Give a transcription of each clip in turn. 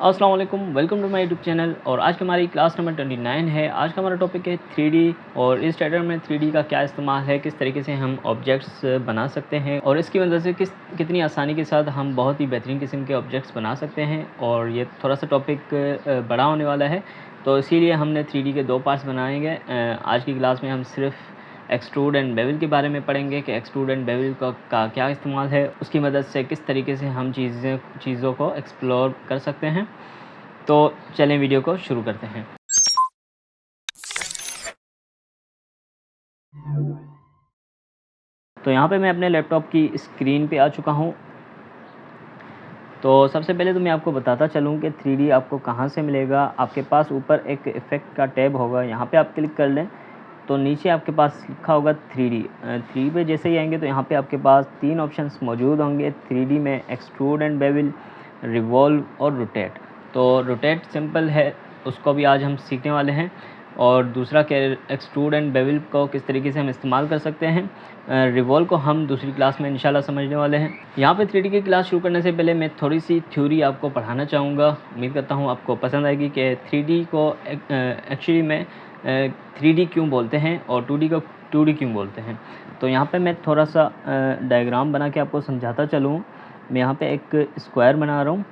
अस्सलाम वालेकुम, welcome to my YouTube channel. और आज की हमारी क्लास नंबर 29 है। आज का हमारा टॉपिक है 3D और इस टाइटल में 3D का क्या इस्तेमाल है, किस तरीके से हम ऑब्जेक्ट्स बना सकते हैं और इसकी वजह से कितनी आसानी के साथ हम बहुत ही बेहतरीन किस्म के ऑब्जेक्ट्स बना सकते हैं। और ये थोड़ा सा टॉपिक बड़ा होने वाला है, तो इसीलिए हमने 3D के 2 पार्ट्स बनाएंगे। आज की क्लास में हम सिर्फ एक्सट्रूड एंड बेवल के बारे में पढ़ेंगे कि एक्सट्रूड एंड बेवल का क्या इस्तेमाल है, उसकी मदद से किस तरीके से हम चीज़ों को एक्सप्लोर कर सकते हैं। तो चलें वीडियो को शुरू करते हैं। तो यहाँ पे मैं अपने लैपटॉप की स्क्रीन पे आ चुका हूँ। तो सबसे पहले तो मैं आपको बताता चलूँ कि 3D आपको कहाँ से मिलेगा। आपके पास ऊपर एक इफ़ेक्ट का टैब होगा, यहाँ पे आप क्लिक कर लें तो नीचे आपके पास लिखा होगा 3D। 3 पे जैसे ही आएंगे तो यहाँ पे आपके पास 3 ऑप्शंस मौजूद होंगे 3D में: एक्सट्रूड एंड बेवल, रिवॉल्व और रोटेट। तो रोटेट सिंपल है, उसको भी आज हम सीखने वाले हैं। और दूसरा कि एक्सट्रूड एंड बेवल को किस तरीके से हम इस्तेमाल कर सकते हैं, रिवॉल्व को हम दूसरी क्लास में इंशाल्लाह समझने वाले हैं। यहाँ पे 3D की क्लास शुरू करने से पहले मैं थोड़ी सी थ्योरी आपको पढ़ाना चाहूँगा। उम्मीद करता हूँ आपको पसंद आएगी कि 3D को एक्चुअली में 3D क्यों बोलते हैं और 2D को 2D क्यों बोलते हैं। तो यहाँ पे मैं थोड़ा सा डायग्राम बना के आपको समझाता चलूँ। मैं यहाँ पे एक स्क्वायर बना रहा हूँ।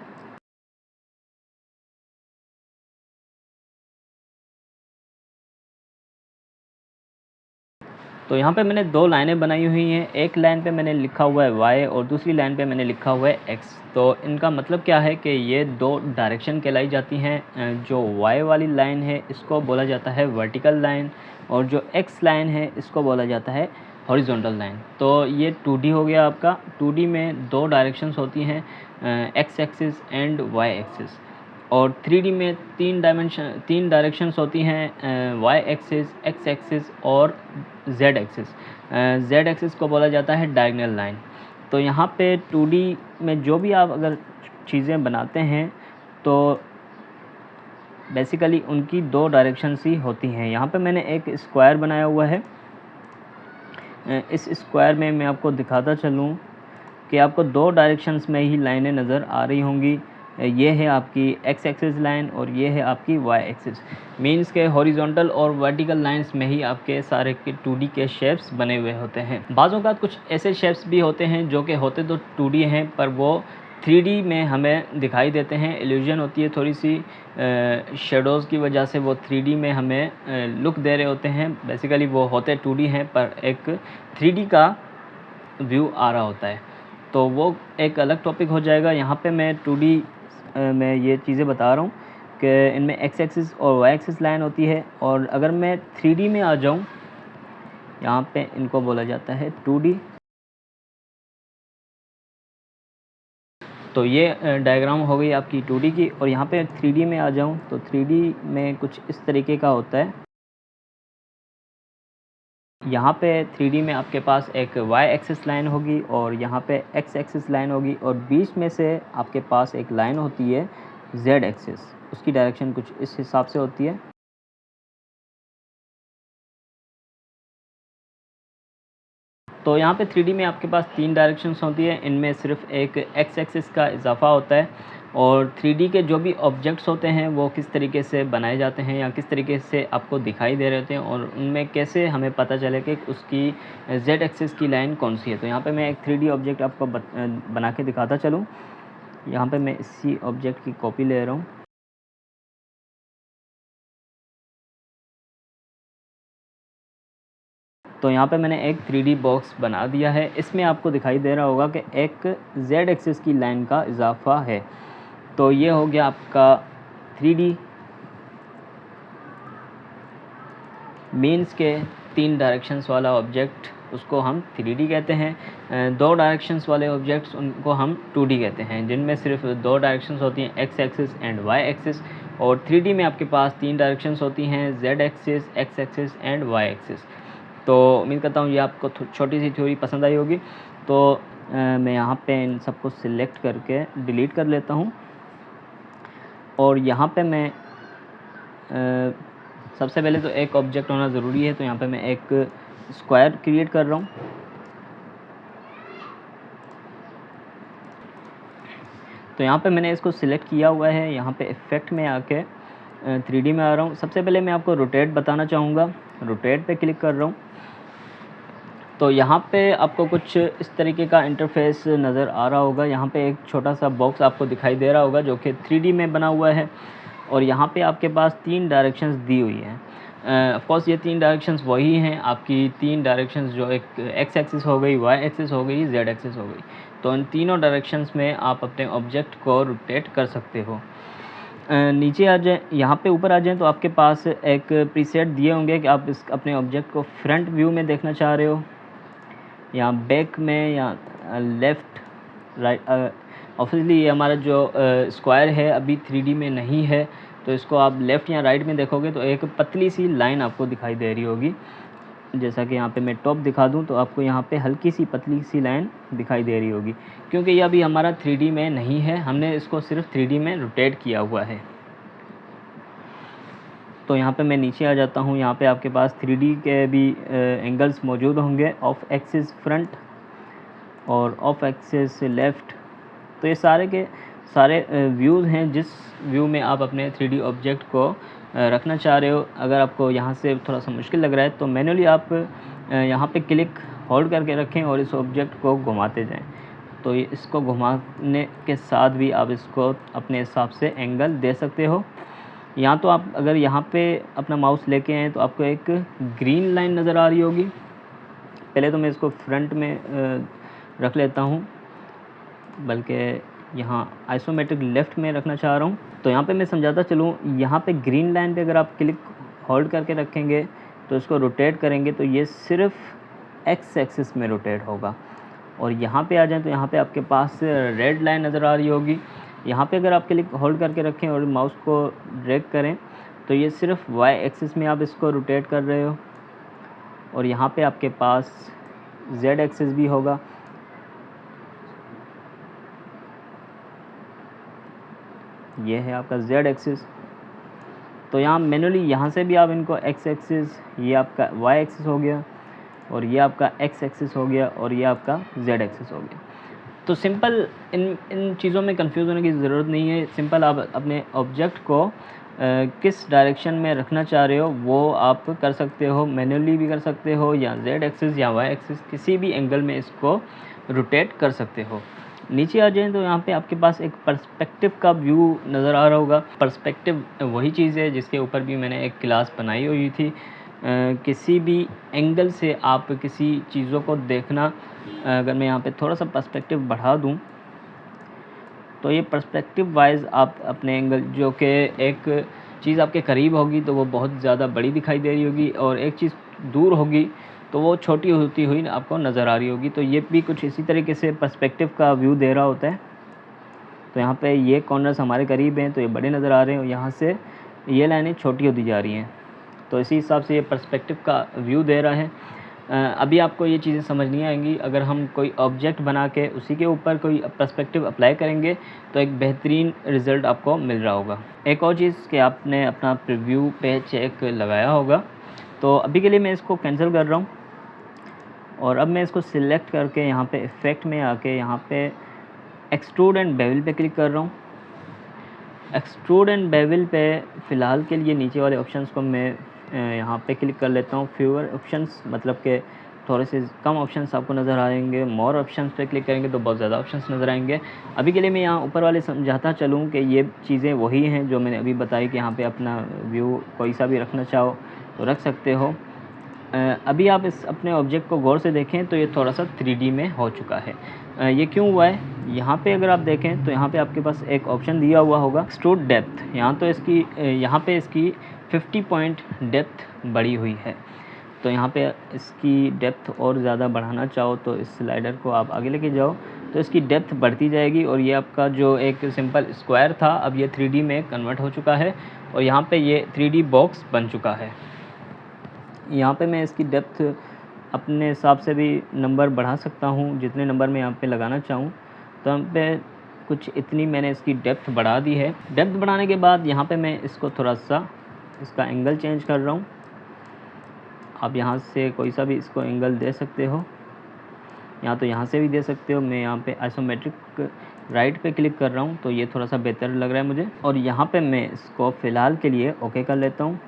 तो यहाँ पे मैंने 2 लाइनें बनाई हुई हैं। एक लाइन पे मैंने लिखा हुआ है y और दूसरी लाइन पे मैंने लिखा हुआ है x। तो इनका मतलब क्या है कि ये 2 डायरेक्शन कहलाई जाती हैं। जो y वाली लाइन है इसको बोला जाता है वर्टिकल लाइन, और जो x लाइन है इसको बोला जाता है हॉरिजॉन्टल लाइन। तो ये 2D हो गया आपका। 2D में 2 डायरेक्शंस होती हैं, x axis and y axis. और 3D में 3 डायरेक्शंस होती हैं, y एक्सिस, x एक्सिस और z एक्सिस। z एक्सिस को बोला जाता है डायगोनल लाइन। तो यहाँ पे 2D में जो भी आप अगर चीज़ें बनाते हैं तो बेसिकली उनकी 2 डायरेक्शंस ही होती हैं। यहाँ पे मैंने एक स्क्वायर बनाया हुआ है। इस स्क्वायर में मैं आपको दिखाता चलूँ कि आपको 2 डायरेक्शंस में ही लाइनें नज़र आ रही होंगी। ये है आपकी x एक्सिस लाइन और ये है आपकी y एक्सिस। मीन्स के हॉरिजॉन्टल और वर्टिकल लाइंस में ही आपके सारे के 2D के शेप्स बने हुए होते हैं। बाज़ों का कुछ ऐसे शेप्स भी होते हैं जो कि होते तो 2D हैं पर वो 3D में हमें दिखाई देते हैं। इल्यूजन होती है थोड़ी सी, शेडोज़ की वजह से वो 3D में हमें लुक दे रहे होते हैं। बेसिकली वो होते 2D हैं पर एक 3D का व्यू आ रहा होता है। तो वो एक अलग टॉपिक हो जाएगा। यहाँ पे मैं 2D में ये चीज़ें बता रहा हूँ कि इनमें x एक्सिस और y एक्सिस लाइन होती है। और अगर मैं 3D में आ जाऊँ, यहाँ पे इनको बोला जाता है 2D। तो ये डायग्राम हो गई आपकी 2D की। और यहाँ पे 3D में आ जाऊँ तो 3D में कुछ इस तरीके का होता है। यहाँ पे 3D में आपके पास एक y एक्सिस लाइन होगी और यहाँ पे x एक्सिस लाइन होगी, और बीच में से आपके पास एक लाइन होती है z एक्सिस। उसकी डायरेक्शन कुछ इस हिसाब से होती है। तो यहाँ पे 3D में आपके पास 3 डायरेक्शंस होती है, इनमें सिर्फ एक x एक्सिस का इजाफा होता है। और 3D के जो भी ऑब्जेक्ट्स होते हैं वो किस तरीके से बनाए जाते हैं या किस तरीके से आपको दिखाई दे रहे होते हैं और उनमें कैसे हमें पता चले कि उसकी z एक्सिस की लाइन कौन सी है। तो यहाँ पे मैं एक 3D ऑब्जेक्ट आपको बना के दिखाता चलूँ। यहाँ पे मैं इसी ऑब्जेक्ट की कॉपी ले रहा हूँ। तो यहाँ पे मैंने एक 3D बॉक्स बना दिया है। इसमें आपको दिखाई दे रहा होगा कि एक z एक्सिस की लाइन का इजाफा है। तो ये हो गया आपका 3D। मीन्स के 3 डायरेक्शंस वाला ऑब्जेक्ट उसको हम 3D कहते हैं। 2 डायरेक्शंस वाले ऑब्जेक्ट्स उनको हम 2D कहते हैं, जिनमें सिर्फ 2 डायरेक्शंस होती हैं, x axis and y axis. और 3D में आपके पास 3 डायरेक्शंस होती हैं, z axis, x axis and y axis. तो उम्मीद करता हूँ ये आपको छोटी सी थ्योरी पसंद आई होगी। तो मैं यहाँ पे इन सबको सिलेक्ट करके डिलीट कर लेता हूँ। और यहाँ पे मैं सबसे पहले तो एक ऑब्जेक्ट होना ज़रूरी है। तो यहाँ पे मैं एक स्क्वायर क्रिएट कर रहा हूँ। तो यहाँ पे मैंने इसको सिलेक्ट किया हुआ है। यहाँ पे इफ़ेक्ट में आके 3D में आ रहा हूँ। सबसे पहले मैं आपको रोटेट बताना चाहूँगा। रोटेट पे क्लिक कर रहा हूँ तो यहाँ पे आपको कुछ इस तरीके का इंटरफेस नज़र आ रहा होगा। यहाँ पे एक छोटा सा बॉक्स आपको दिखाई दे रहा होगा जो कि 3D में बना हुआ है और यहाँ पे आपके पास 3 डायरेक्शंस दी हुई हैं। ऑफ कोर्स ये 3 डायरेक्शंस वही हैं आपकी 3 डायरेक्शंस, जो एक एक्स एक्सिस हो गई, वाई एक्सिस हो गई, जेड एक्सिस हो गई। तो इन तीनों डायरेक्शंस में आप अपने ऑब्जेक्ट को रोटेट कर सकते हो। नीचे आ जाए, यहाँ पे ऊपर आ जाएँ तो आपके पास एक प्रीसेट दिए होंगे कि आप इस अपने ऑब्जेक्ट को फ्रंट व्यू में देखना चाह रहे हो या बैक में या लेफ़्ट राइट। ऑब्वियसली ये हमारा जो स्क्वायर है अभी 3D में नहीं है, तो इसको आप लेफ़्ट या राइट में देखोगे तो एक पतली सी लाइन आपको दिखाई दे रही होगी। जैसा कि यहाँ पे मैं टॉप दिखा दूँ तो आपको यहाँ पे हल्की सी पतली सी लाइन दिखाई दे रही होगी, क्योंकि ये अभी हमारा 3D में नहीं है, हमने इसको सिर्फ 3D में रोटेट किया हुआ है। तो यहाँ पे मैं नीचे आ जाता हूँ। यहाँ पे आपके पास 3D के भी एंगल्स मौजूद होंगे, ऑफ एक्सिस फ्रंट और ऑफ एक्सिस लेफ़्ट। तो ये सारे के सारे व्यूज़ हैं जिस व्यू में आप अपने 3D ऑब्जेक्ट को रखना चाह रहे हो। अगर आपको यहाँ से थोड़ा सा मुश्किल लग रहा है तो मैनुअली आप यहाँ पे क्लिक होल्ड करके रखें और इस ऑब्जेक्ट को घुमाते जाएं। तो ये इसको घुमाने के साथ भी आप इसको अपने हिसाब से एंगल दे सकते हो। यहाँ तो आप अगर यहाँ पे अपना माउस लेके आएँ तो आपको एक ग्रीन लाइन नज़र आ रही होगी। पहले तो मैं इसको फ्रंट में रख लेता हूँ, बल्कि यहाँ आइसोमेट्रिक लेफ़्ट में रखना चाह रहा हूँ। तो यहाँ पे मैं समझाता चलूँ, यहाँ पे ग्रीन लाइन पे अगर आप क्लिक होल्ड करके रखेंगे तो इसको रोटेट करेंगे तो ये सिर्फ एक्स एक्सिस में रोटेट होगा। और यहाँ पे आ जाएँ तो यहाँ पे आपके पास रेड लाइन नज़र आ रही होगी। यहाँ पे अगर आप क्लिक होल्ड करके रखें और माउस को ड्रैग करें तो ये सिर्फ वाई एक्सिस में आप इसको रोटेट कर रहे हो। और यहाँ पे आपके पास जेड एक्सिस भी होगा। ये है आपका जेड एक्सिस। तो यहाँ मैनुअली यहाँ से भी आप इनको एक्स एक्सिस, ये आपका वाई एक्सिस हो गया और ये आपका एक्स एक्सिस हो गया और ये आपका जेड एक्सिस हो गया। तो सिंपल इन चीज़ों में कंफ्यूज होने की ज़रूरत नहीं है। सिंपल आप अपने ऑब्जेक्ट को किस डायरेक्शन में रखना चाह रहे हो वो आप कर सकते हो, मैनुअली भी कर सकते हो या जेड एक्सिस या वाई एक्सिस किसी भी एंगल में इसको रोटेट कर सकते हो। नीचे आ जाएं तो यहाँ पे आपके पास एक पर्सपेक्टिव का व्यू नज़र आ रहा होगा। पर्सपेक्टिव वही चीज़ है जिसके ऊपर भी मैंने एक क्लास बनाई हुई थी। किसी भी एंगल से आप किसी चीज़ों को देखना। अगर मैं यहाँ पे थोड़ा सा पर्सपेक्टिव बढ़ा दूँ तो ये पर्सपेक्टिव वाइज आप अपने एंगल, जो कि एक चीज़ आपके करीब होगी तो वो बहुत ज़्यादा बड़ी दिखाई दे रही होगी और एक चीज़ दूर होगी तो वो छोटी होती हुई आपको नज़र आ रही होगी। तो ये भी कुछ इसी तरीके से पर्सपेक्टिव का व्यू दे रहा होता है। तो यहाँ पे ये कॉर्नर्स हमारे करीब हैं तो ये बड़े नज़र आ रहे हैं और यहाँ से ये लाइनें छोटी होती जा रही हैं। तो इसी हिसाब से ये पर्सपेक्टिव का व्यू दे रहा है। अभी आपको ये चीज़ें समझ नहीं आएंगी। अगर हम कोई ऑब्जेक्ट बना के उसी के ऊपर कोई पर्सपेक्टिव अप्लाई करेंगे तो एक बेहतरीन रिज़ल्ट आपको मिल रहा होगा। एक और चीज़ कि आपने अपना प्रीव्यू पे चेक लगाया होगा। तो अभी के लिए मैं इसको कैंसिल कर रहा हूँ और अब मैं इसको सिलेक्ट करके यहाँ पे इफ़ेक्ट में आके यहाँ पे एक्सट्रूड एंड बेवल पे क्लिक कर रहा हूँ। एक्सट्रूड एंड बेवल पे फ़िलहाल के लिए नीचे वाले ऑप्शंस को मैं यहाँ पे क्लिक कर लेता हूँ। फ्यूअर ऑप्शंस मतलब कि थोड़े से कम ऑप्शंस आपको नज़र आएंगे। मोर ऑप्शंस पे क्लिक करेंगे तो बहुत ज़्यादा ऑप्शंस नज़र आएंगे। अभी के लिए मैं यहाँ ऊपर वाले समझाता चलूँ कि ये चीज़ें वही हैं जो मैंने अभी बताई कि यहाँ पे अपना व्यू कोई सा भी रखना चाहो तो रख सकते हो। अभी आप इस अपने ऑब्जेक्ट को गौर से देखें तो ये थोड़ा सा 3D में हो चुका है। ये क्यों हुआ है? यहाँ पे अगर आप देखें तो यहाँ पे आपके पास एक ऑप्शन दिया हुआ होगा एक्सट्रूड डेप्थ। यहाँ तो इसकी यहाँ पे इसकी 50 पॉइंट डेप्थ बढ़ी हुई है। तो यहाँ पे इसकी डेप्थ और ज़्यादा बढ़ाना चाहो तो इस स्लाइडर को आप आगे लेके जाओ तो इसकी डेप्थ बढ़ती जाएगी और ये आपका जो एक सिंपल स्क्वायर था अब ये 3D में कन्वर्ट हो चुका है और यहाँ पे ये 3D बॉक्स बन चुका है। यहाँ पे मैं इसकी डेप्थ अपने हिसाब से भी नंबर बढ़ा सकता हूँ जितने नंबर मैं यहाँ पे लगाना चाहूँ। तो यहाँ पे कुछ इतनी मैंने इसकी डेप्थ बढ़ा दी है। डेप्थ बढ़ाने के बाद यहाँ पे मैं इसको थोड़ा सा इसका एंगल चेंज कर रहा हूँ। आप यहाँ से कोई सा भी इसको एंगल दे सकते हो, या तो यहाँ से भी दे सकते हो। मैं यहाँ पे आइसोमेट्रिक राइट पे क्लिक कर रहा हूँ तो ये थोड़ा सा बेहतर लग रहा है मुझे, और यहाँ पे मैं इसको फ़िलहाल के लिए ओके कर लेता हूँ।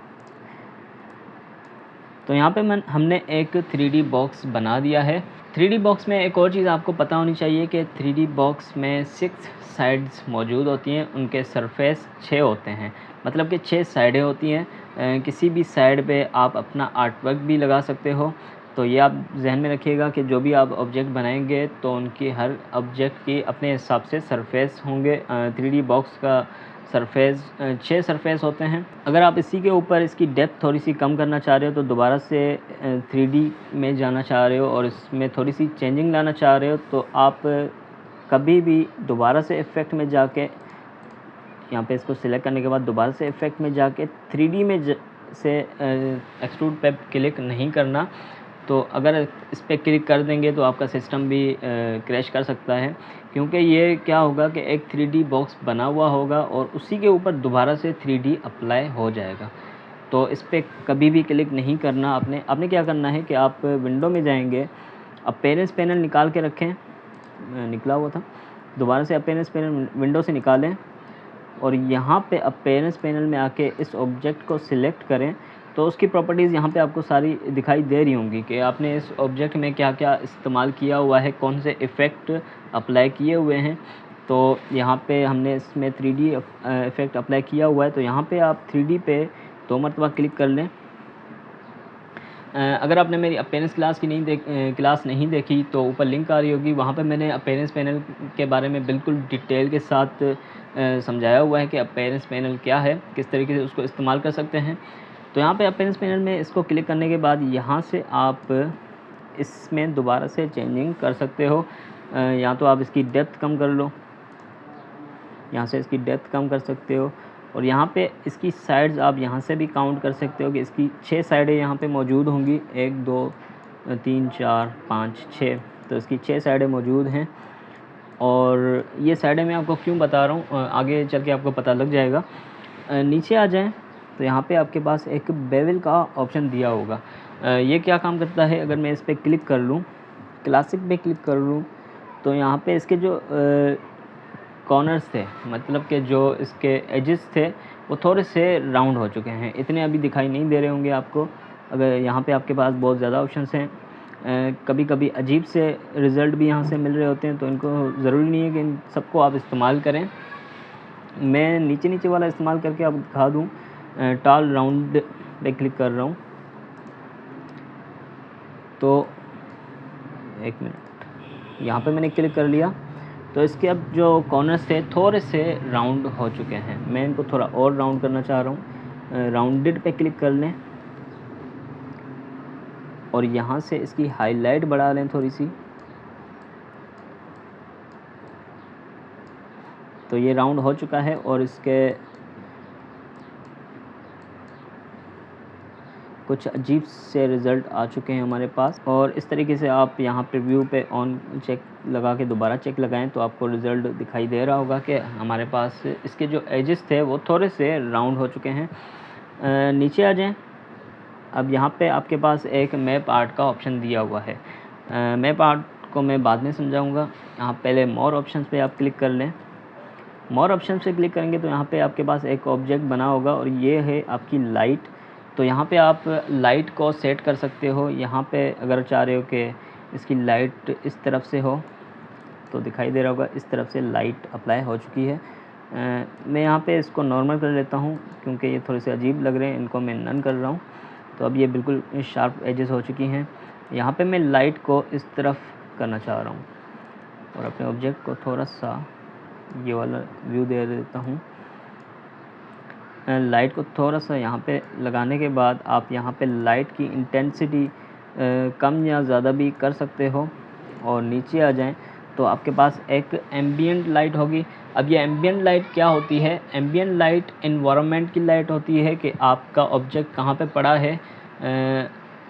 तो यहाँ पे हमने एक 3D बॉक्स बना दिया है। 3D बॉक्स में एक और चीज़ आपको पता होनी चाहिए कि 3D बॉक्स में 6 साइड्स मौजूद होती हैं, उनके सरफेस 6 होते हैं, मतलब कि 6 साइडें होती हैं। किसी भी साइड पे आप अपना आर्ट वर्क भी लगा सकते हो। तो ये आप जहन में रखिएगा कि जो भी आप ऑब्जेक्ट बनाएंगे तो उनकी हर ऑब्जेक्ट की अपने हिसाब से सरफेस होंगे। 3D बॉक्स का सरफेस 6 सरफेस होते हैं। अगर आप इसी के ऊपर इसकी डेप्थ थोड़ी सी कम करना चाह रहे हो, तो दोबारा से 3D में जाना चाह रहे हो और इसमें थोड़ी सी चेंजिंग लाना चाह रहे हो, तो आप कभी भी दोबारा से इफ़ेक्ट में जाके यहाँ पे इसको सिलेक्ट करने के बाद दोबारा से इफ़ेक्ट में जाके 3D में से एक्सट्रूड पे क्लिक नहीं करना। तो अगर इस पर क्लिक कर देंगे तो आपका सिस्टम भी क्रैश कर सकता है, क्योंकि ये क्या होगा कि एक 3D बॉक्स बना हुआ होगा और उसी के ऊपर दोबारा से 3D अप्लाई हो जाएगा। तो इस पर कभी भी क्लिक नहीं करना। आपने क्या करना है कि आप विंडो में जाएंगे, अपीयरेंस पैनल निकाल के रखें, निकला हुआ था, दोबारा से अपीयरेंस पैनल विंडो से निकालें और यहाँ पे अपीयरेंस पैनल में आके इस ऑब्जेक्ट को सिलेक्ट करें। तो उसकी प्रॉपर्टीज़ यहाँ पे आपको सारी दिखाई दे रही होंगी कि आपने इस ऑब्जेक्ट में क्या क्या इस्तेमाल किया हुआ है, कौन से इफ़ेक्ट अप्लाई किए हुए हैं। तो यहाँ पे हमने इसमें 3D इफ़ेक्ट अप्लाई किया हुआ है, तो यहाँ पे आप 3D पे 2 मरतबा क्लिक कर लें। अगर आपने मेरी अपीयरेंस क्लास नहीं देखी तो ऊपर लिंक आ रही होगी, वहाँ पे मैंने अपीयरेंस पैनल के बारे में बिल्कुल डिटेल के साथ समझाया हुआ है कि अपीयरेंस पैनल क्या है, किस तरीके से उसको इस्तेमाल कर सकते हैं। तो यहाँ पे अपीयरेंस पैनल में इसको क्लिक करने के बाद यहाँ से आप इसमें दोबारा से चेंजिंग कर सकते हो। या तो आप इसकी डेप्थ कम कर लो, यहाँ से इसकी डेप्थ कम कर सकते हो, और यहाँ पे इसकी साइड्स आप यहाँ से भी काउंट कर सकते हो कि इसकी 6 साइडें यहाँ पे मौजूद होंगी, 1 2 3 4 5 6। तो इसकी 6 साइडें मौजूद हैं, और ये साइडें मैं आपको क्यों बता रहा हूँ आगे चल के आपको पता लग जाएगा। नीचे आ जाएं तो यहाँ पे आपके पास एक बेवल का ऑप्शन दिया होगा। ये क्या काम करता है, अगर मैं इस पर क्लिक कर लूँ, क्लासिक पे क्लिक कर लूँ, तो यहाँ पे इसके जो कॉर्नर्स थे, मतलब कि जो इसके एजेस थे वो थोड़े से राउंड हो चुके हैं, इतने अभी दिखाई नहीं दे रहे होंगे आपको। अगर यहाँ पे आपके पास बहुत ज़्यादा ऑप्शंस हैं, कभी कभी अजीब से रिज़ल्ट भी यहाँ से मिल रहे होते हैं, तो इनको ज़रूरी नहीं है कि इन सबको आप इस्तेमाल करें। मैं नीचे वाला इस्तेमाल करके आपको दिखा दूँ। टॉल राउंड पे क्लिक कर रहा हूँ, तो 1 मिनट, यहाँ पे मैंने क्लिक कर लिया, तो इसके अब जो कॉर्नर्स थे थोड़े से राउंड हो चुके हैं। मैं इनको थोड़ा और राउंड करना चाह रहा हूँ। राउंडेड पे क्लिक कर लें और यहाँ से इसकी हाईलाइट बढ़ा लें थोड़ी सी, तो ये राउंड हो चुका है और इसके कुछ अजीब से रिज़ल्ट आ चुके हैं हमारे पास। और इस तरीके से आप यहाँ प्रीव्यू पे ऑन चेक लगा के दोबारा चेक लगाएं तो आपको रिज़ल्ट दिखाई दे रहा होगा कि हमारे पास इसके जो एजेस थे वो थोड़े से राउंड हो चुके हैं। नीचे आ जाएं। अब यहाँ पे आपके पास एक मैप आर्ट का ऑप्शन दिया हुआ है। मैप आर्ट को मैं बाद में समझाऊँगा। यहाँ पहले मोर ऑप्शन पर आप क्लिक कर लें। मोर ऑप्शन से क्लिक करेंगे तो यहाँ पे आपके पास एक ऑब्जेक्ट बना होगा और ये है आपकी लाइट। तो यहाँ पे आप लाइट को सेट कर सकते हो। यहाँ पे अगर चाह रहे हो कि इसकी लाइट इस तरफ से हो तो दिखाई दे रहा होगा, इस तरफ से लाइट अप्लाई हो चुकी है। मैं यहाँ पे इसको नॉर्मल कर लेता हूँ क्योंकि ये थोड़े से अजीब लग रहे हैं, इनको मैं नन कर रहा हूँ। तो अब ये बिल्कुल शार्प एजेस हो चुकी हैं। यहाँ पे मैं लाइट को इस तरफ करना चाह रहा हूँ और अपने ऑब्जेक्ट को थोड़ा सा ये वाला व्यू दे देता हूँ। लाइट को थोड़ा सा यहाँ पे लगाने के बाद आप यहाँ पे लाइट की इंटेंसिटी कम या ज़्यादा भी कर सकते हो। और नीचे आ जाएं तो आपके पास एक एम्बिएंट लाइट होगी। अब ये एम्बिएंट लाइट क्या होती है? एम्बिएंट लाइट एनवायरनमेंट की लाइट होती है कि आपका ऑब्जेक्ट कहाँ पे पड़ा है।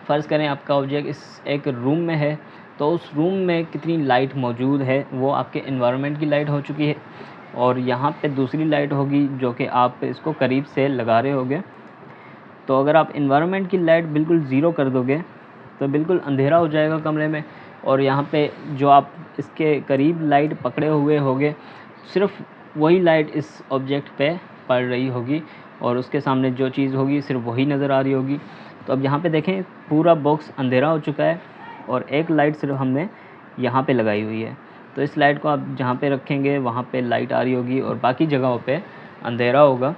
फ़र्ज़ करें आपका ऑब्जेक्ट इस एक रूम में है, तो उस रूम में कितनी लाइट मौजूद है वो आपके एनवायरनमेंट की लाइट हो चुकी है। और यहाँ पे दूसरी लाइट होगी जो कि आप इसको करीब से लगा रहे होगे। तो अगर आप एनवायरनमेंट की लाइट बिल्कुल ज़ीरो कर दोगे तो बिल्कुल अंधेरा हो जाएगा कमरे में। और यहाँ पे जो आप इसके करीब लाइट पकड़े हुए होगे सिर्फ वही लाइट इस ऑब्जेक्ट पे पड़ रही होगी और उसके सामने जो चीज़ होगी सिर्फ वही नज़र आ रही होगी। तो अब यहाँ पे देखें पूरा बॉक्स अंधेरा हो चुका है और एक लाइट सिर्फ हमने यहाँ पे लगाई हुई है। तो इस लाइट को आप जहाँ पे रखेंगे वहाँ पे लाइट आ रही होगी और बाकी जगहों पे अंधेरा होगा।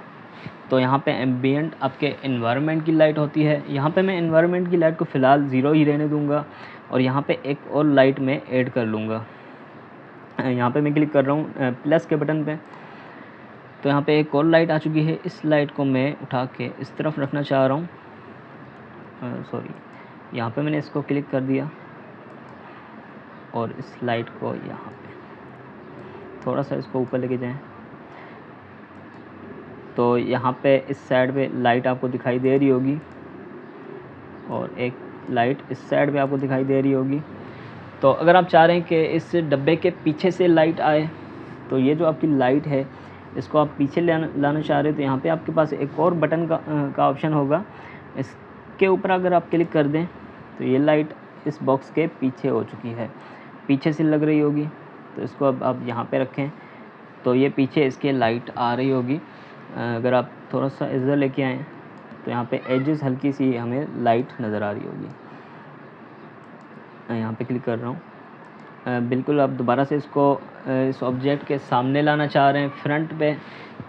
तो यहाँ पे एम्बियंट आपके एनवायरनमेंट की लाइट होती है। यहाँ पे मैं एनवायरनमेंट की लाइट को फ़िलहाल 0 ही रहने दूँगा और यहाँ पे एक और लाइट में ऐड कर लूँगा। यहाँ पे मैं क्लिक कर रहा हूँ प्लस के बटन पे, तो यहाँ पे एक और लाइट आ चुकी है। इस लाइट को मैं उठा के इस तरफ रखना चाह रहा हूँ। सॉरी, यहाँ पे मैंने इसको क्लिक कर दिया और इस लाइट को यहाँ पे थोड़ा सा इसको ऊपर लेके जाएं, तो यहाँ पे इस साइड पे लाइट आपको दिखाई दे रही होगी और एक लाइट इस साइड पे आपको दिखाई दे रही होगी। तो अगर आप चाह रहे हैं कि इस डब्बे के पीछे से लाइट आए, तो ये जो आपकी लाइट है इसको आप पीछे लाना चाह रहे हो, तो यहाँ पे आपके पास एक और बटन का ऑप्शन होगा। इसके ऊपर अगर आप क्लिक कर दें तो ये लाइट इस बॉक्स के पीछे हो चुकी है, पीछे से लग रही होगी। तो इसको अब आप यहाँ पे रखें तो ये पीछे इसके लाइट आ रही होगी। अगर आप थोड़ा सा इधर लेके आएँ तो यहाँ पे एजेस हल्की सी हमें लाइट नज़र आ रही होगी। यहाँ पे क्लिक कर रहा हूँ। बिल्कुल आप दोबारा से इसको इस ऑब्जेक्ट के सामने लाना चाह रहे हैं फ्रंट पे,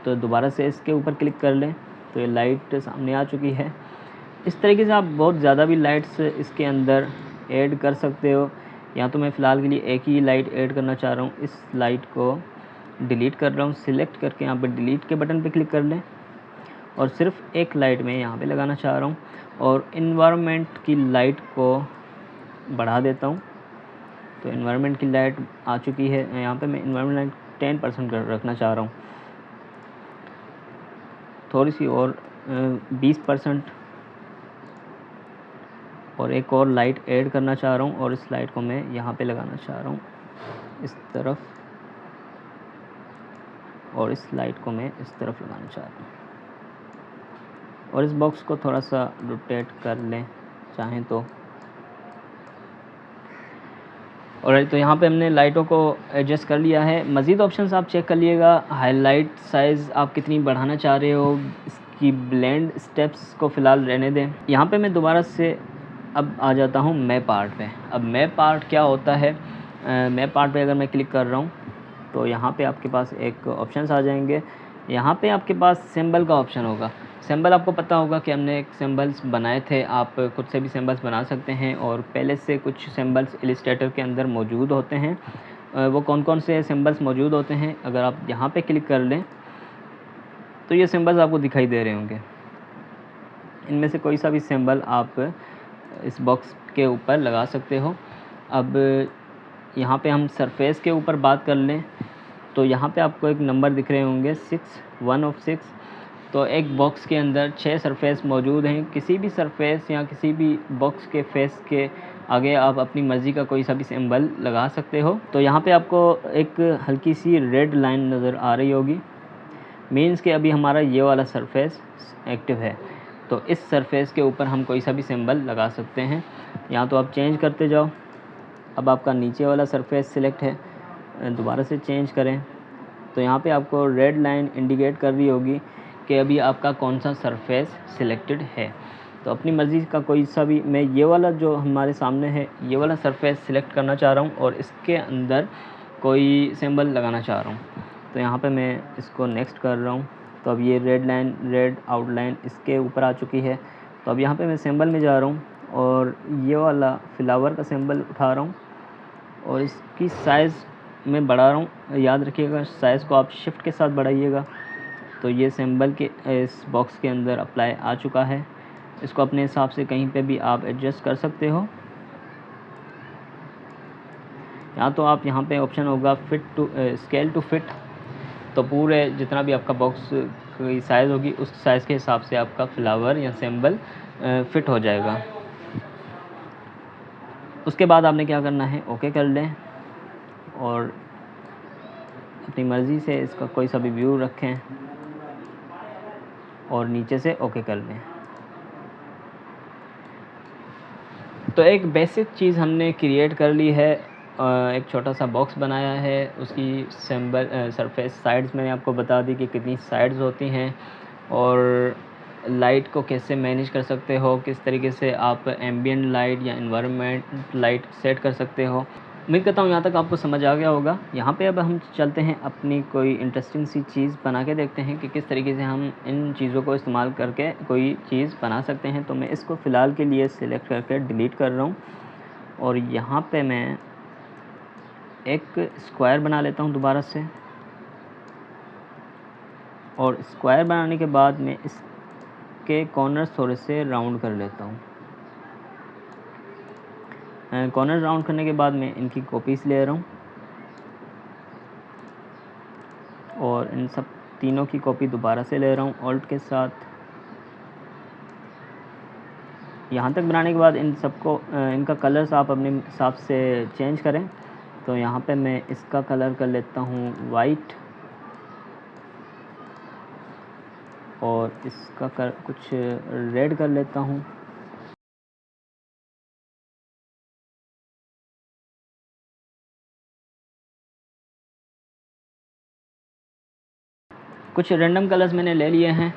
तो दोबारा से इसके ऊपर क्लिक कर लें तो ये लाइट सामने आ चुकी है। इस तरीके से आप बहुत ज़्यादा भी लाइट्स इसके अंदर ऐड कर सकते हो। यहाँ तो मैं फ़िलहाल के लिए एक ही लाइट ऐड करना चाह रहा हूँ। इस लाइट को डिलीट कर रहा हूँ, सिलेक्ट करके यहाँ पर डिलीट के बटन पर क्लिक कर लें और सिर्फ एक लाइट में यहाँ पे लगाना चाह रहा हूँ और इन्वायरमेंट की लाइट को बढ़ा देता हूँ। तो इन्वायरमेंट की लाइट आ चुकी है। यहाँ पे मैं इन्वायरमेंट 10% रखना चाह रहा हूँ, थोड़ी सी और 20%, और एक और लाइट ऐड करना चाह रहा हूँ और इस लाइट को मैं यहाँ पे लगाना चाह रहा हूँ इस तरफ, और इस लाइट को मैं इस तरफ लगाना चाह रहा हूँ। और इस बॉक्स को थोड़ा सा रोटेट कर लें चाहें तो। और तो यहाँ पे हमने लाइटों को एडजस्ट कर लिया है। मज़ीद ऑप्शंस आप चेक कर लिएगा। हाईलाइट साइज़ आप कितनी बढ़ाना चाह रहे हो, इसकी ब्लेंड स्टेप्स को फ़िलहाल रहने दें। यहाँ पे मैं दोबारा से अब आ जाता हूँ मैप आर्ट पे। अब मैप आर्ट क्या होता है, मैप आर्ट पे अगर मैं क्लिक कर रहा हूँ तो यहाँ पे आपके पास एक ऑप्शंस आ जाएंगे। यहाँ पे आपके पास सिंबल का ऑप्शन होगा। सिंबल आपको पता होगा कि हमने एक सिंबल्स बनाए थे, आप खुद से भी सिंबल्स बना सकते हैं और पहले से कुछ सिंबल्स इलस्ट्रेटर के अंदर मौजूद होते हैं। वो कौन कौन से सिंबल्स मौजूद होते हैं, अगर आप यहाँ पे क्लिक कर लें तो ये सिंबल्स आपको दिखाई दे रहे होंगे। इनमें से कोई सा भी सिंबल आप इस बॉक्स के ऊपर लगा सकते हो। अब यहाँ पे हम सरफेस के ऊपर बात कर लें तो यहाँ पे आपको एक नंबर दिख रहे होंगे 1 of 6। तो एक बॉक्स के अंदर 6 सरफेस मौजूद हैं। किसी भी सरफेस या किसी भी बॉक्स के फेस के आगे आप अपनी मर्ज़ी का कोई सा भी सिंबल लगा सकते हो। तो यहाँ पे आपको एक हल्की सी रेड लाइन नज़र आ रही होगी, मीन्स कि अभी हमारा ये वाला सरफेस एक्टिव है। तो इस सरफेस के ऊपर हम कोई सा भी सिंबल लगा सकते हैं। यहाँ तो आप चेंज करते जाओ। अब आपका नीचे वाला सरफेस सिलेक्ट है, दोबारा से चेंज करें तो यहाँ पे आपको रेड लाइन इंडिकेट कर रही होगी कि अभी आपका कौन सा सरफेस सिलेक्टेड है। तो अपनी मर्ज़ी का कोई सा भी, मैं ये वाला जो हमारे सामने है ये वाला सरफेस सिलेक्ट करना चाह रहा हूँ और इसके अंदर कोई सिंबल लगाना चाह रहा हूँ। तो यहाँ पे मैं इसको नेक्स्ट कर रहा हूँ। तो अब ये रेड लाइन, रेड आउटलाइन इसके ऊपर आ चुकी है। तो अब यहाँ पे मैं सिंबल में जा रहा हूँ और ये वाला फ्लावर का सिंबल उठा रहा हूँ और इसकी साइज़ मैं बढ़ा रहा हूँ। याद रखिएगा साइज़ को आप शिफ्ट के साथ बढ़ाइएगा। तो ये सिंबल के इस बॉक्स के अंदर अप्लाई आ चुका है। इसको अपने हिसाब से कहीं पे भी आप एडजस्ट कर सकते हो। या तो आप यहाँ पे ऑप्शन होगा fit to scale to fit, तो पूरे जितना भी आपका बॉक्स की साइज़ होगी उस साइज़ के हिसाब से आपका फ्लावर या सिंबल फिट हो जाएगा। उसके बाद आपने क्या करना है, ओके कर लें और अपनी मर्ज़ी से इसका कोई सा भी व्यू रखें और नीचे से ओके कर लें। तो एक बेसिक चीज़ हमने क्रिएट कर ली है एक छोटा सा बॉक्स बनाया है, उसकी सरफेस साइड्स मैंने आपको बता दी कि कितनी साइड्स होती हैं, और लाइट को कैसे मैनेज कर सकते हो, किस तरीके से आप एम्बिएंट लाइट या एनवायरनमेंट लाइट सेट कर सकते हो। उम्मीद करता हूँ यहाँ तक आपको समझ आ गया होगा। यहाँ पे अब हम चलते हैं अपनी कोई इंटरेस्टिंग सी चीज़ बना के देखते हैं कि किस तरीके से हम इन चीज़ों को इस्तेमाल करके कोई चीज़ बना सकते हैं। तो मैं इसको फ़िलहाल के लिए सिलेक्ट करके डिलीट कर रहा हूँ, और यहाँ पे मैं एक स्क्वायर बना लेता हूँ दोबारा से, और स्क्वायर बनाने के बाद मैं इसके कॉर्नर्स थोड़े से राउंड कर लेता हूँ। कॉर्नर राउंड करने के बाद मैं इनकी कॉपीज़ ले रहा हूँ, और इन सब तीनों की कॉपी दोबारा से ले रहा हूँ ऑल्ट के साथ। यहाँ तक बनाने के बाद इन सबको इनका कलर्स आप अपने हिसाब से चेंज करें। तो यहाँ पे मैं इसका कलर कर लेता हूँ वाइट, और इसका कुछ रेड कर लेता हूँ। कुछ रैंडम कलर्स मैंने ले लिए हैं।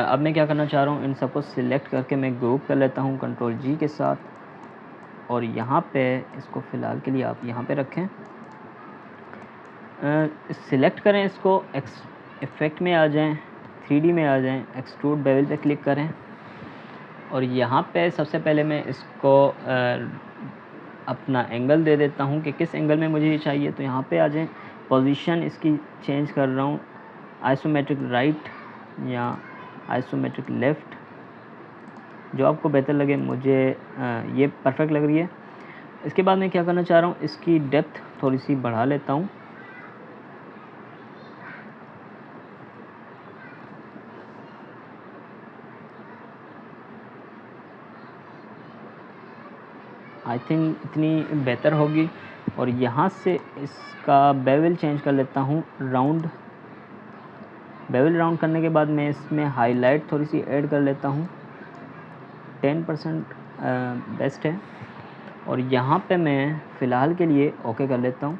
अब मैं क्या करना चाह रहा हूँ, इन सबको सिलेक्ट करके मैं ग्रुप कर लेता हूँ कंट्रोल जी के साथ, और यहाँ पे इसको फ़िलहाल के लिए आप यहाँ पे रखें। सिलेक्ट करें इसको, इफ़ेक्ट में आ जाएं, 3D में आ जाएं, एक्सट्रूड बेवल पे क्लिक करें, और यहाँ पे सबसे पहले मैं इसको अपना एंगल दे देता हूँ कि किस एंगल में मुझे ये चाहिए। तो यहाँ पे आ जाएं, पोजीशन इसकी चेंज कर रहा हूँ, आइसोमेट्रिक राइट या आइसोमेट्रिक लेफ़्ट, जो आपको बेहतर लगे। मुझे ये परफेक्ट लग रही है। इसके बाद मैं क्या करना चाह रहा हूँ, इसकी डेप्थ थोड़ी सी बढ़ा लेता हूँ। आई थिंक इतनी बेहतर होगी। और यहाँ से इसका बेवल चेंज कर लेता हूँ राउंड। बेवल राउंड करने के बाद मैं इसमें हाईलाइट थोड़ी सी ऐड कर लेता हूँ, 10% बेस्ट है। और यहाँ पे मैं फ़िलहाल के लिए ओके कर लेता हूँ।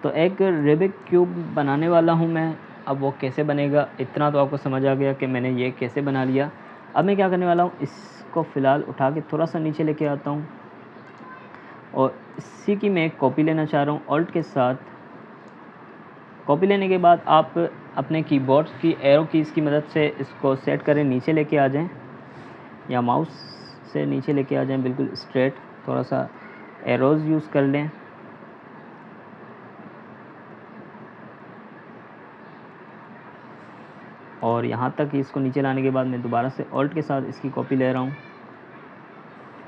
तो एक रूबिक क्यूब बनाने वाला हूँ मैं। अब वो कैसे बनेगा, इतना तो आपको समझ आ गया कि मैंने ये कैसे बना लिया। अब मैं क्या करने वाला हूँ, इसको फ़िलहाल उठा के थोड़ा सा नीचे लेके आता हूँ, और इसी की मैं एक कॉपी लेना चाह रहा हूँ ऑल्ट के साथ। कॉपी लेने के बाद आप अपने कीबोर्ड की एरो कीज़ की मदद से इसको सेट करें, नीचे लेके आ जाएं, या माउस से नीचे लेके आ जाएं बिल्कुल स्ट्रेट। थोड़ा सा एरोज़ यूज़ कर लें, और यहाँ तक इसको नीचे लाने के बाद मैं दोबारा से ऑल्ट के साथ इसकी कॉपी ले रहा हूँ,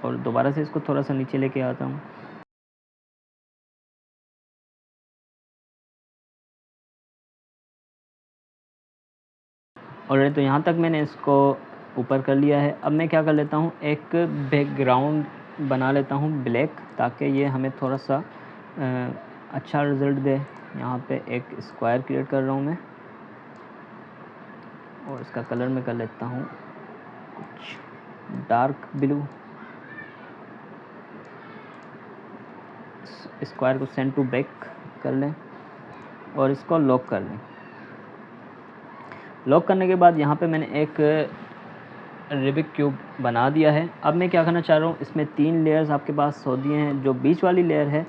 और दोबारा से इसको थोड़ा सा नीचे लेके आता हूँ। और तो यहाँ तक मैंने इसको ऊपर कर लिया है। अब मैं क्या कर लेता हूँ, एक बैकग्राउंड बना लेता हूँ ब्लैक, ताकि ये हमें थोड़ा सा अच्छा रिज़ल्ट दे। यहाँ पे एक स्क्वायर क्रिएट कर रहा हूँ मैं, और इसका कलर मैं कर लेता हूँ कुछ डार्क ब्लू। स्क्वायर को सेंड टू बैक कर लें, और इसको लॉक कर लें। लॉक करने के बाद यहाँ पे मैंने एक रूबिक क्यूब बना दिया है। अब मैं क्या करना चाह रहा हूँ, इसमें 3 लेयर्स आपके पास हो दिए हैं। जो बीच वाली लेयर है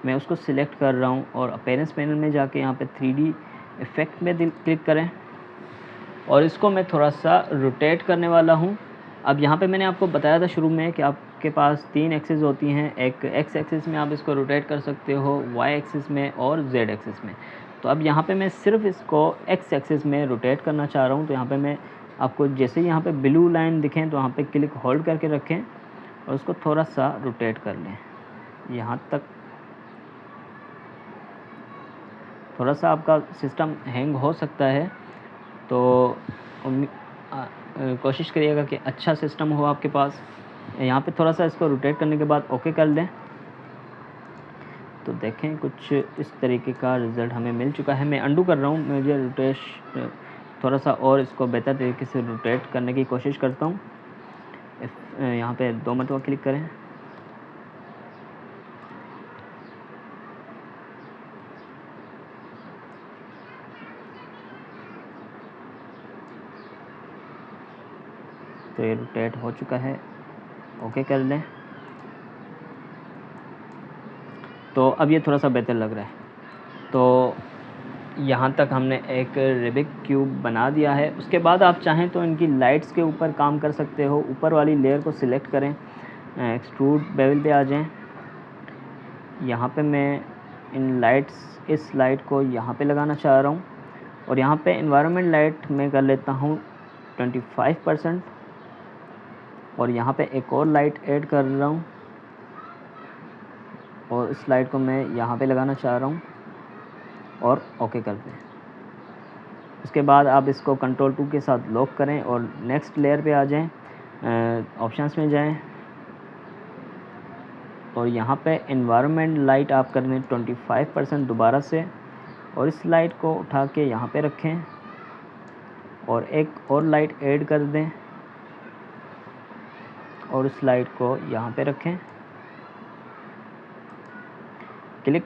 मैं उसको सिलेक्ट कर रहा हूँ, और अपीयरेंस पैनल में जाके यहाँ पे 3D इफ़ेक्ट में क्लिक करें, और इसको मैं थोड़ा सा रोटेट करने वाला हूँ। अब यहाँ पे मैंने आपको बताया था शुरू में कि आपके पास 3 एक्सिस होती हैं। एक एक्स एक्सिस में आप इसको रोटेट कर सकते हो, वाई एक्सिस में और जेड एक्सिस में। तो अब यहाँ पे मैं सिर्फ इसको एक्स एक्सिस में रोटेट करना चाह रहा हूँ। तो यहाँ पे मैं आपको जैसे ही यहाँ पे ब्लू लाइन दिखें तो यहाँ पे क्लिक होल्ड करके रखें, और उसको थोड़ा सा रोटेट कर लें यहाँ तक। थोड़ा सा आपका सिस्टम हैंग हो सकता है, तो कोशिश करिएगा कि अच्छा सिस्टम हो आपके पास। यहाँ पे थोड़ा सा इसको रोटेट करने के बाद ओके कर लें, तो देखें कुछ इस तरीके का रिज़ल्ट हमें मिल चुका है। मैं अंडू कर रहा हूँ, मुझे थोड़ा सा और इसको बेहतर तरीके से रोटेट करने की कोशिश करता हूँ। यहाँ पे 2 मरतबा क्लिक करें, तो ये रोटेट हो चुका है, ओके कर लें। तो अब ये थोड़ा सा बेहतर लग रहा है। तो यहाँ तक हमने एक रिबिक क्यूब बना दिया है। उसके बाद आप चाहें तो इनकी लाइट्स के ऊपर काम कर सकते हो। ऊपर वाली लेयर को सिलेक्ट करें, एक्सट्रूड बेवल पे आ जाएं। यहाँ पे मैं इन लाइट्स, इस लाइट को यहाँ पे लगाना चाह रहा हूँ और यहाँ पे एनवायरनमेंट लाइट मैं कर लेता हूँ 25% और यहाँ पे एक और लाइट ऐड कर रहा हूँ और इस लाइट को मैं यहाँ पे लगाना चाह रहा हूँ और ओके कर दें। उसके बाद आप इसको कंट्रोल 2 के साथ लॉक करें और नेक्स्ट लेयर पे आ जाएं, ऑप्शंस में जाएं और यहाँ पे एनवायरनमेंट लाइट आप कर दें 25% दोबारा से और इस लाइट को उठा के यहाँ पे रखें और एक और लाइट ऐड कर दें और इस लाइट को यहाँ पे रखें। क्लिक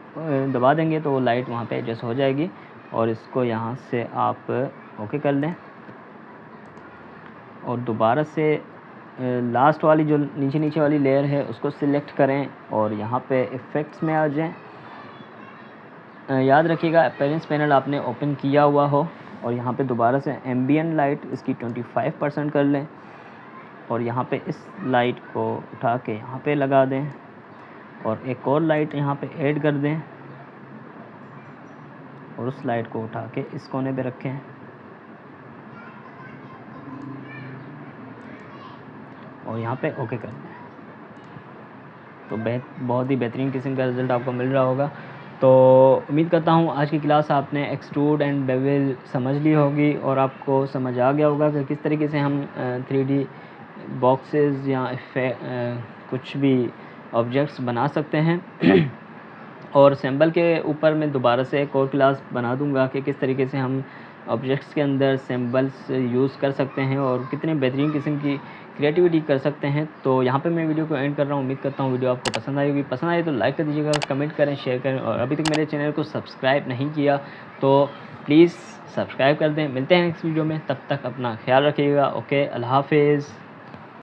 दबा देंगे तो वो लाइट वहाँ पे एडजस्ट हो जाएगी और इसको यहाँ से आप ओके कर लें और दोबारा से लास्ट वाली जो नीचे वाली लेयर है उसको सिलेक्ट करें और यहाँ पे इफ़ेक्ट्स में आ जाएं। याद रखिएगा अपीयरेंस पैनल आपने ओपन किया हुआ हो और यहाँ पे दोबारा से एम्बिएंट लाइट इसकी 25% कर लें और यहाँ पे इस लाइट को उठा के यहाँ पे लगा दें और एक और लाइट यहाँ पे ऐड कर दें और उस लाइट को उठा के इस कोने पे रखें और यहाँ पे ओके कर दें। तो बहुत ही बेहतरीन किस्म का रिज़ल्ट आपको मिल रहा होगा। तो उम्मीद करता हूँ आज की क्लास आपने एक्सट्रूड एंड बेवल समझ ली होगी और आपको समझ आ गया होगा कि किस तरीके से हम 3D बॉक्सेस या कुछ भी ऑब्जेक्ट्स बना सकते हैं। और सिंबल के ऊपर मैं दोबारा से एक और क्लास बना दूंगा कि किस तरीके से हम ऑब्जेक्ट्स के अंदर सिंबल्स यूज़ कर सकते हैं और कितने बेहतरीन किस्म की क्रिएटिविटी कर सकते हैं। तो यहाँ पे मैं वीडियो को एंड कर रहा हूँ। उम्मीद करता हूँ वीडियो आपको पसंद आई होगी। पसंद आई तो लाइक कर दीजिएगा, कमेंट करें, शेयर करें और अभी तक मेरे चैनल को सब्सक्राइब नहीं किया तो प्लीज़ सब्सक्राइब कर दें। मिलते हैं नेक्स्ट वीडियो में, तब तक अपना ख्याल रखिएगा। ओके, अल्लाह हाफिज़।